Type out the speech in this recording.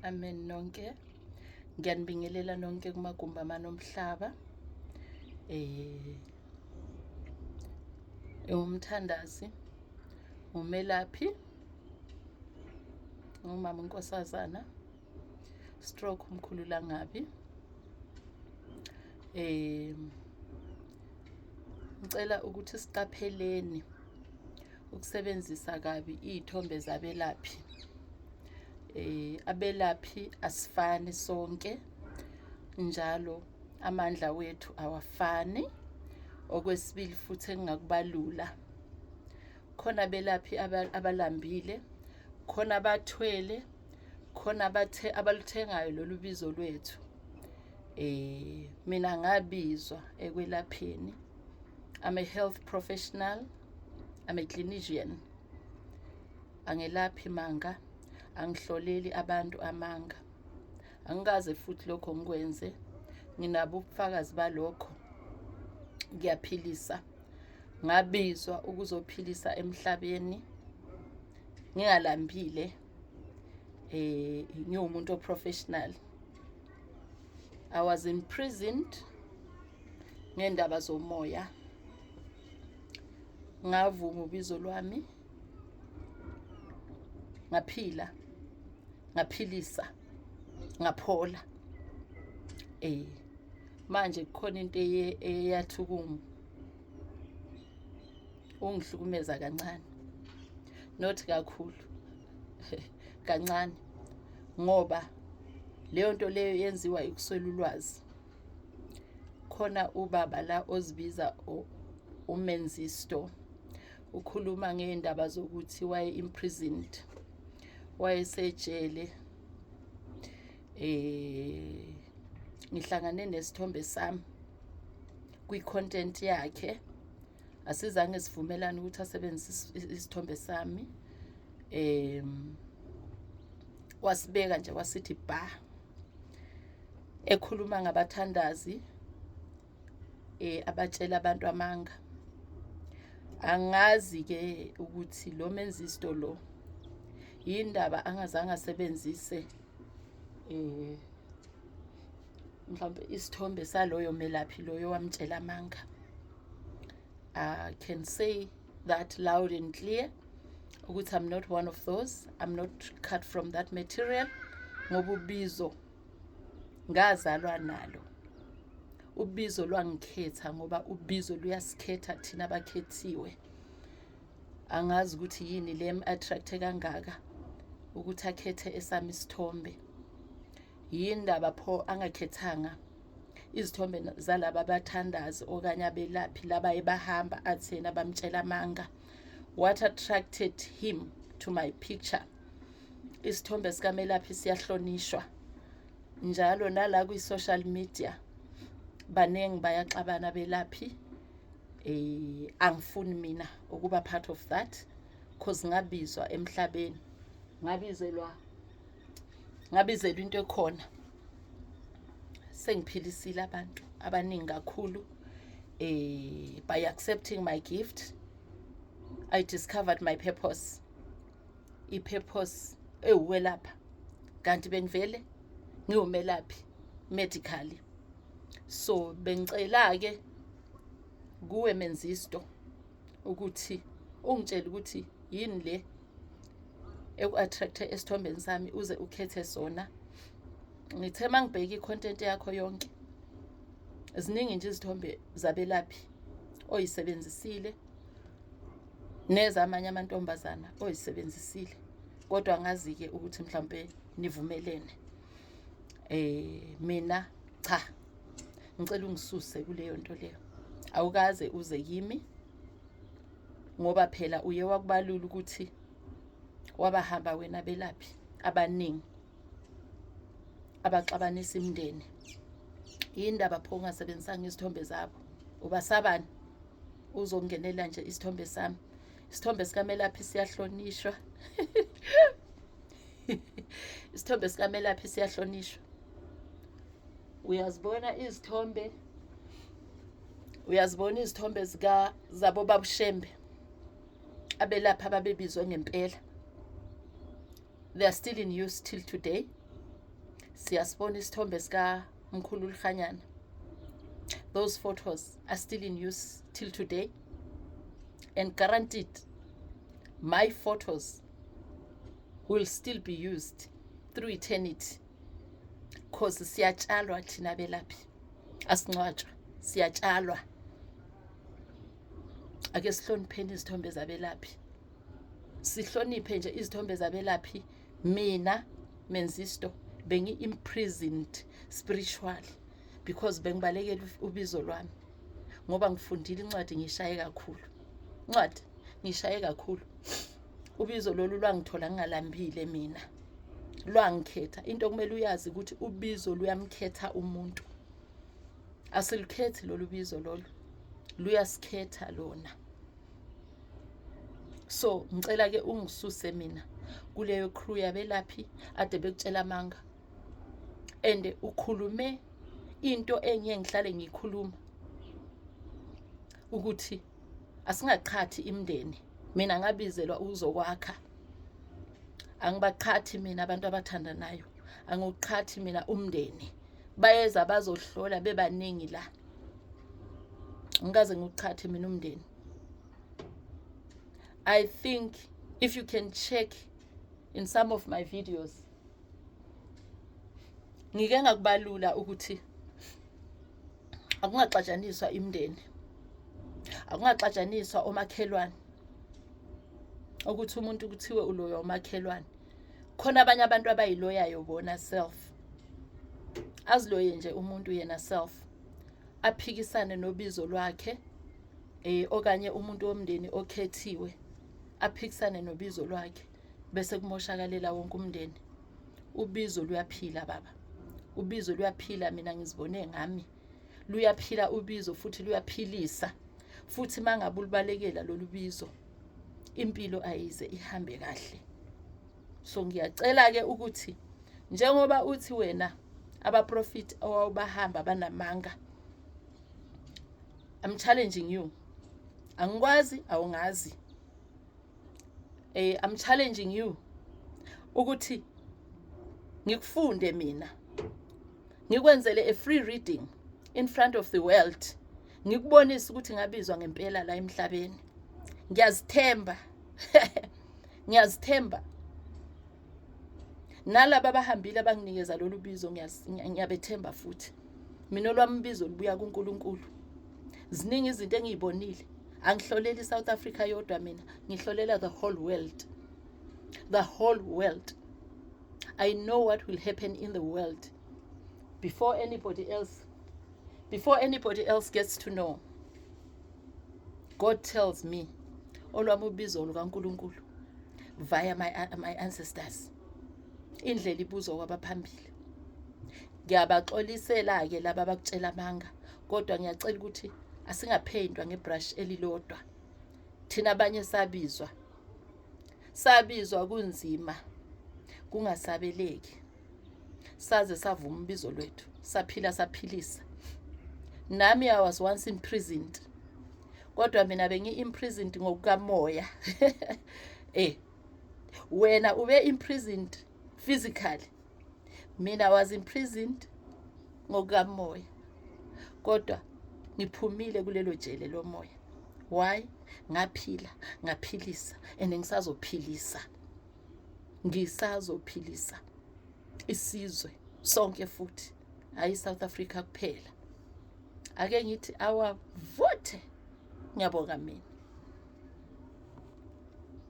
Amen nonke. Ngiyanibingelela nonke kumagumbi amanomhlaba. Umthandazi, umelaphi, umama unkosazana, stroke umkhulula ngabi. Ngicela ukuthi siqapheleni ukusebenzisa kabi izithombe zabelaphi. Abelaphi asifani sonke, njalo amandla wethu awafani. Okwesibili futhi engingakubalula, khona abelaphi abalambile, khona abathwele, khona abaluthengayo lolu bizo lwethu. Mina ngabizwa ekwelapheni. I'm a health professional, I'm a clinician. Angelaphi manga, angihloleli abantu amanga. Angikaze futhi lokho ngikwenze. Nginabo ubufakazi balokho. Ngiyaphilisa. Ngabizwa ukuzophilisa emhlabeni. Ngingalambile. Ngiwumuntu oprofessional. I was imprisoned ngendaba zomoya. Ngavuma ubizo lwami. Ngaphila. Ngaphilisa. Ngaphola. Manje kukhona into eyathi ungihlukumeza kancane. Not kakhulu. Kancane. Ngoba leyo nto leyo yenziwa ukuswela ulwazi. Khona ubaba la ozibiza uMthunzi ukhuluma ngeindaba zokuthi waye imprisoned. Wayesejele. Ngihlangane nesithombe sami kwi-content yakhe. Asizange sivumelane ukuthi asebenzise isithombe sami. Wasibeka nje wasithi ba. Ekhuluma ngabathandazi abatshela abantu amanga. Angazi ke ukuthi lo Mthunzi lo indaba angazange asebenzise mhlawumbe isithombe saloyo melaphi loyo wamtshela amanga. I can say that loud and clear ukuthi I'm not one of those. I'm not cut from that material. Ngoba ubizo ngazalwa nalo. Ubizo lwangikhetha ngoba ubizo luyasikhetha thina abakhethiwe. Angazi ukuthi yini le attract kangaka ukuthi akhethe esami isithombe. Yindaba pho angakhethanga izithombe zalaba abathandazi okanye abelaphi laba ebahamba athena bamtshela amanga. What attracted him to my picture? Isithombe sikamelaphi siyahlonishwa. Njalo nala kwi social media banengi bayaxabana belaphi. Angifuni mina ukuba part of that because ngabizwa emhlabeni. Ngabizelwa into ekhona. Sengiphilisile abantu abaningi kakhulu. By accepting my gift, I discovered my purpose. I-purpose ewelapha. Kanti bengivele ngiwumelaphi medically. So bengicela ke kuwe Mthunzi ukuthi ungitshela ukuthi yini le eku-attract esithombeni sami uze ukhethe sona. Ngithe mangibheka i-content yakho yonke. Ziningi nje izithombe zabelaphi oyisebenzisile. Nezamanye amantombazana oyisebenzisile. Kodwa ngazi ke ukuthi mhlawumbe nivumelene. Mina cha. Ngicela ungisuse kuleyo nto leyo. Awukaze uze kimi. Ngoba phela uye wakubalula ukuthi wabahamba wena belaphi abaningi abaxabanisa imndeni. Indaba pho ungasebenzisanga izithombe zabo. Ubasabani uzongenela nje isithombe sami. Isithombe sikamelaphi siyahlonishwa. Isithombe sikamelaphi siyahlonishwa. Uyazibona izithombe zabo babushembe abelapha ababebizwe ngempela. They are still in use till today. siyasibona isithombe sika Mkhulu Khanyana. Those photos are still in use till today, and guaranteed my photos will still be used through eternity, because siyatshalwa thina belaphi, asingcwatshwa, siyatshalwa. Ake sihlonipheni izithombe zabelaphi, sihloniphe nje izithombe zabelaphi. Mina Menzisto bengi imprisoned spiritually because bengibalekela ubizo lwami, ngoba ngifundile incwadi ngishaye kakhulu. Incwadi ngishaye kakhulu. Ubizo lolu lwangithola ngingalambile mina, lwangikhetha. Into kumele uyazi ukuthi ubizo luyamkhetha umuntu, asilukhethi lolu bizo lolu, luyasikhetha lona. So ngicela ke ungisuse mina kuleyo crew yabelaphi ade bekutshela amanga, and ukhulume into engiye ngihlale ngikhuluma ukuthi asingaqhathi imndeni. Mina ngabizelwa uzokwakha, angibaqhathi mina abantu abathandanayo, angiqhathi mina umndeni. Bayeza bazohlola bebaningi la, ngikaze ngiqhathi mina umndeni. I think if you can check in some of my videos, ngike ngakubalula ukuthi akungaxatshaniswa imndeni, akungaxatshaniswa omakhelwane, ukuthi umuntu kuthiwe uloya umakhelwane. Khona abanye abantu abayiloyayo bona self, aziloye nje umuntu yena self, aphikisane nobizo lwakhe, okanye umuntu womndeni okhethiwe aphikisane nobizo lwakhe, bese kumoshakalela wonke umndeni. Ubizo luyaphila baba, ubizo luyaphila. Mina ngizibone ngami luyaphila ubizo, futhi luyaphilisa. Futhi mangabe ulibalekela lolu bizo, impilo ayize ihambe kahle. So ngiyacela ke ukuthi njengoba uthi wena abaprofit owawubahamba banamanga, I'm challenging you. Angikwazi awungazi. I'm challenging you ukuthi ngikufunde mina, ngikwenzele a free reading in front of the world, ngikubonisa ukuthi ngabizwa ngempela la emhlabeni. Ngiyazithemba. Ngiyazithemba. Nalaba bahambile abanginikeza lolu bizo ngiyabethemba futhi. Mina olwami bizo libuya kuNkulunkulu. Ziningi izinto engiyibonile. Angihlolela iSouth Africa yodwa mina, ngihlolela the whole world. The whole world. I know what will happen in the world before anybody else gets to know. God tells me olwami ubizo lukaNkulunkulu via my ancestors. Indlela ibuzo kwabaphambili. Ngiyabaxolisela ke laba abakutshela amanga, kodwa ngiyacela ukuthi asingapheyintwa ngebrush elilodwa. Thina abanye sabizwa kunzima, kungasabeleki, saze savuma ubizo lwethu, saphila saphilisa. Nami I was once imprisoned, kodwa mina bengi-imprisoned ngokukamoya. Wena ube imprisoned physically, mina was imprisoned ngokukamoya, kodwa ngiphumile kulelo jele lomoya. Why? Ngaphila, ngaphilisa, and ngisazophilisa. Ngisazophilisa isizwe sonke futhi, hayi South Africa kuphela. Ake ngithi awavuthe. Ngiyabonga mina.